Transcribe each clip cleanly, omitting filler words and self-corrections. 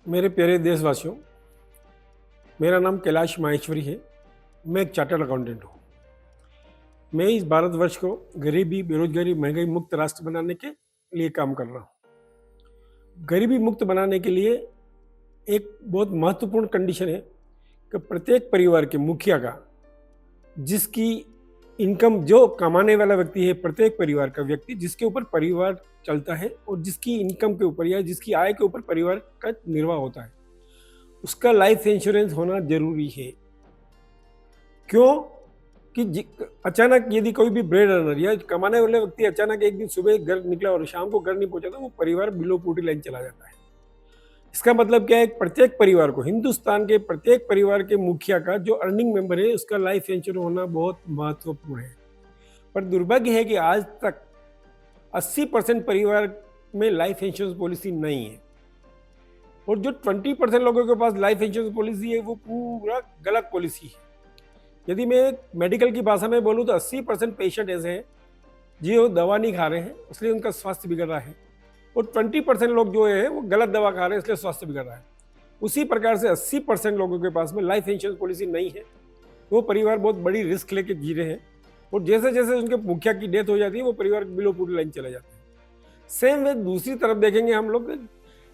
मेरे प्यारे देशवासियों, मेरा नाम कैलाश माहेश्वरी है। मैं एक चार्टर्ड अकाउंटेंट हूँ। मैं इस भारतवर्ष को गरीबी, बेरोजगारी, महंगाई मुक्त राष्ट्र बनाने के लिए काम कर रहा हूँ। गरीबी मुक्त बनाने के लिए एक बहुत महत्वपूर्ण कंडीशन है कि प्रत्येक परिवार के मुखिया का, जिसकी इनकम, जो कमाने वाला व्यक्ति है, प्रत्येक परिवार का व्यक्ति जिसके ऊपर परिवार चलता है और जिसकी इनकम के ऊपर या जिसकी आय के ऊपर परिवार का निर्वाह होता है, उसका लाइफ इंश्योरेंस होना जरूरी है। क्यों कि अचानक यदि कोई भी ब्रेड अर्नर या कमाने वाले व्यक्ति अचानक एक दिन सुबह घर निकला और शाम को घर नहीं पहुंचा, तो वो परिवार बिलो पोवर्टी लाइन चला जाता है। इसका मतलब क्या है? प्रत्येक परिवार को, हिंदुस्तान के प्रत्येक परिवार के मुखिया का जो अर्निंग मेंबर है, उसका लाइफ इंश्योरेंस होना बहुत महत्वपूर्ण है। पर दुर्भाग्य है कि आज तक 80% परिवार में लाइफ इंश्योरेंस पॉलिसी नहीं है, और जो 20% लोगों के पास लाइफ इंश्योरेंस पॉलिसी है वो पूरा गलत पॉलिसी है। यदि मैं मेडिकल की भाषा में बोलूँ तो 80% पेशेंट ऐसे हैं जो दवा नहीं खा रहे हैं, इसलिए उनका स्वास्थ्य बिगड़ रहा है, और 20% लोग जो है वो गलत दवा खा रहे हैं, इसलिए स्वास्थ्य बिगड़ रहा है। उसी प्रकार से 80% लोगों के पास में लाइफ इंश्योरेंस पॉलिसी नहीं है। वो परिवार बहुत बड़ी रिस्क लेके जी रहे हैं, और जैसे जैसे उनके मुखिया की डेथ हो जाती है वो परिवार बिलो पोवर्टी लाइन चले जाते हैं। सेम वे दूसरी तरफ देखेंगे हम लोग,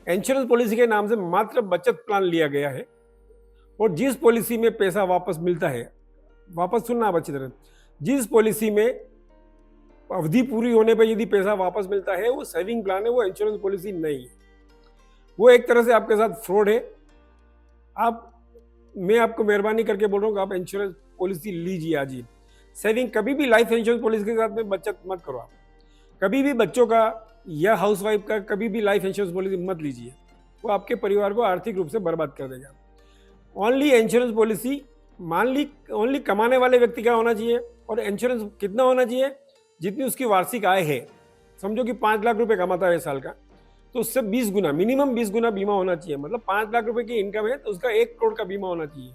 इंश्योरेंस पॉलिसी के नाम से मात्र बचत प्लान लिया गया है, और जिस पॉलिसी में पैसा वापस मिलता है, वापस सुनना आप अच्छी तरह, जिस पॉलिसी में अवधि पूरी होने पर यदि पैसा वापस मिलता है, वो सेविंग प्लान है, वो इंश्योरेंस पॉलिसी नहीं है। वो एक तरह से आपके साथ फ्रॉड है। मैं आपको मेहरबानी करके बोल रहा हूँ कि आप इंश्योरेंस पॉलिसी लीजिए आज ही। सेविंग कभी भी लाइफ इंश्योरेंस पॉलिसी के साथ में बचत मत करो। आप कभी भी बच्चों का या हाउसवाइफ का कभी भी लाइफ इंश्योरेंस पॉलिसी मत लीजिए, वो आपके परिवार को आर्थिक रूप से बर्बाद कर देगा। ओनली इंश्योरेंस पॉलिसी ओनली कमाने वाले व्यक्ति का होना चाहिए, और इंश्योरेंस कितना होना चाहिए? जितनी उसकी वार्षिक आय है। समझो कि 5 लाख रुपए कमाता है साल का, तो उससे 20 गुना, मिनिमम 20 गुना बीमा होना चाहिए। मतलब 5 लाख रुपए की इनकम है तो उसका 1 करोड़ का बीमा होना चाहिए।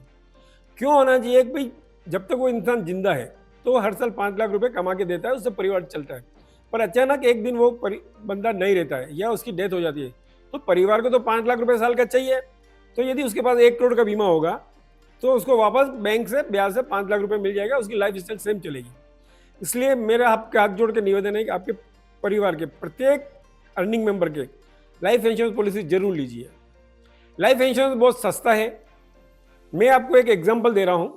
क्यों होना चाहिए? भाई जब तक वो इंसान जिंदा है तो हर साल 5 लाख रुपए कमा के देता है, उससे परिवार चलता है। पर अचानक एक दिन वो बंदा नहीं रहता है या उसकी डेथ हो जाती है, तो परिवार को तो 5 लाख रुपए साल का चाहिए। तो यदि उसके पास 1 करोड़ का बीमा होगा तो उसको वापस बैंक से ब्याज से 5 लाख रुपए मिल जाएगा, उसकी लाइफ स्टाइल सेम चलेगी। इसलिए मेरा आपके हाथ जोड़ के निवेदन है कि आपके परिवार के प्रत्येक अर्निंग मेंबर के लाइफ इंश्योरेंस पॉलिसी जरूर लीजिए। लाइफ इंश्योरेंस बहुत सस्ता है। मैं आपको एक एग्जांपल दे रहा हूं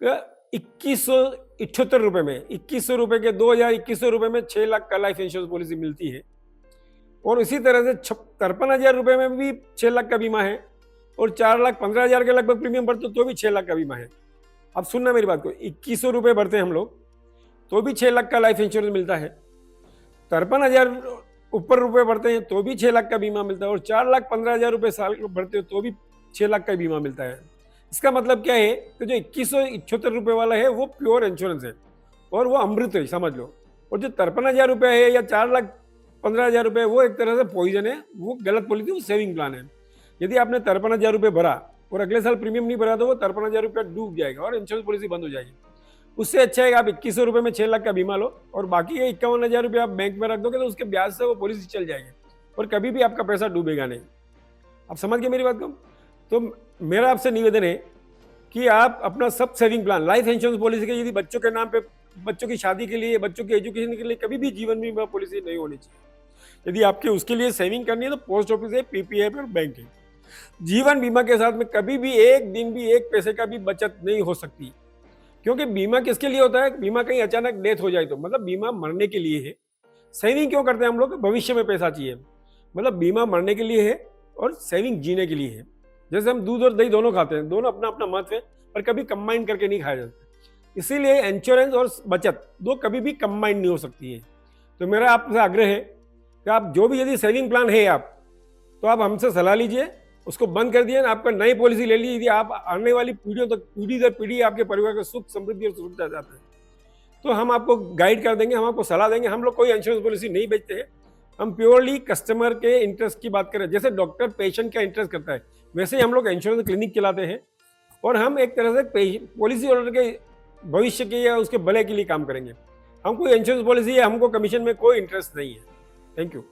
कि 2178 रुपए में, 2100 रुपए के 2100 रुपए में 6 लाख का लाइफ इंश्योरेंस पॉलिसी मिलती है। और इसी तरह से 53,000 रुपए में भी 6 लाख का बीमा है, और 4,15,000 के लगभग प्रीमियम भरते तो भी 6 लाख का बीमा है। अब सुनना मेरी बात को, 2100 रुपए भरते हैं हम लोग तो भी 6 लाख का लाइफ इंश्योरेंस मिलता है। 53,000 ऊपर रुपए भरते हैं तो भी 6 लाख का बीमा मिलता है, और 4,15,000 रुपए साल भरते हो तो भी 6 लाख का बीमा मिलता है। इसका मतलब क्या है कि जो 2178 रुपए वाला है वो प्योर इंश्योरेंस है, और वो अमृत है, समझ लो। और जो 53,000 रुपये है या 4,15,000 रुपये, वो एक तरह से पॉइजन है, वो गलत पॉलिसी, वो सेविंग प्लान है। यदि आपने 53,000 रुपये भरा और अगले साल प्रीमियम नहीं भरा तो वो 53,000 रुपया डूब जाएगा और इंश्योरेंस पॉलिसी बंद हो जाएगी। उससे अच्छा है आप 2100 रुपये में 6 लाख का बीमा लो, और बाकी के 51,000 रुपये आप बैंक में रख दोगे तो उसके ब्याज से वो पॉलिसी चल जाएगी, और कभी भी आपका पैसा डूबेगा नहीं। आप समझ गए मेरी बात को? तो मेरा आपसे निवेदन है कि आप अपना सब saving plan, life insurance policy के, यदि बच्चों के नाम पे, बच्चों की शादी के लिए, बच्चों के एजुकेशन के लिए कभी भी जीवन बीमा पॉलिसी नहीं होनी चाहिए। यदि आपके उसके लिए सेविंग करनी है तो पोस्ट ऑफिस है, पीपीएफ और बैंक है। जीवन बीमा के साथ में कभी भी एक दिन भी एक पैसे का भी बचत नहीं हो सकती, क्योंकि बीमा किसके लिए होता है? बीमा कहीं अचानक डेथ हो जाए तो, मतलब बीमा मरने के लिए है। सेविंग क्यों करते हैं हम लोग? भविष्य में पैसा चाहिए। मतलब बीमा मरने के लिए है और सेविंग जीने के लिए है। जैसे हम दूध और दही दोनों खाते हैं, दोनों अपना अपना महत्व है, पर कभी कंबाइन करके नहीं खाया जाता। इसीलिए इंश्योरेंस और बचत दो कभी भी कंबाइन नहीं हो सकती है। तो मेरा आपसे आग्रह है कि आप जो भी, यदि सेविंग प्लान है आप, तो आप हमसे सलाह लीजिए, उसको बंद कर दिए, आपका नई पॉलिसी ले लीजिए। यदि आप आने वाली पीढ़ियों तक, पीढ़ी दर पीढ़ी आपके परिवार का सुख, समृद्धि और सुरक्षा चाहते हैं, तो हम आपको गाइड कर देंगे, हम आपको सलाह देंगे। हम लोग कोई इंश्योरेंस पॉलिसी नहीं बेचते हैं, हम प्योरली कस्टमर के इंटरेस्ट की बात करें। जैसे डॉक्टर पेशेंट का इंटरेस्ट करता है, वैसे ही हम लोग इंश्योरेंस क्लिनिक चलाते हैं, और हम एक तरह से पॉलिसी होल्डर के भविष्य के या उसके भले के लिए काम करेंगे। हम कोई इंश्योरेंस पॉलिसी है, हमको कमीशन में कोई इंटरेस्ट नहीं है। Thank you.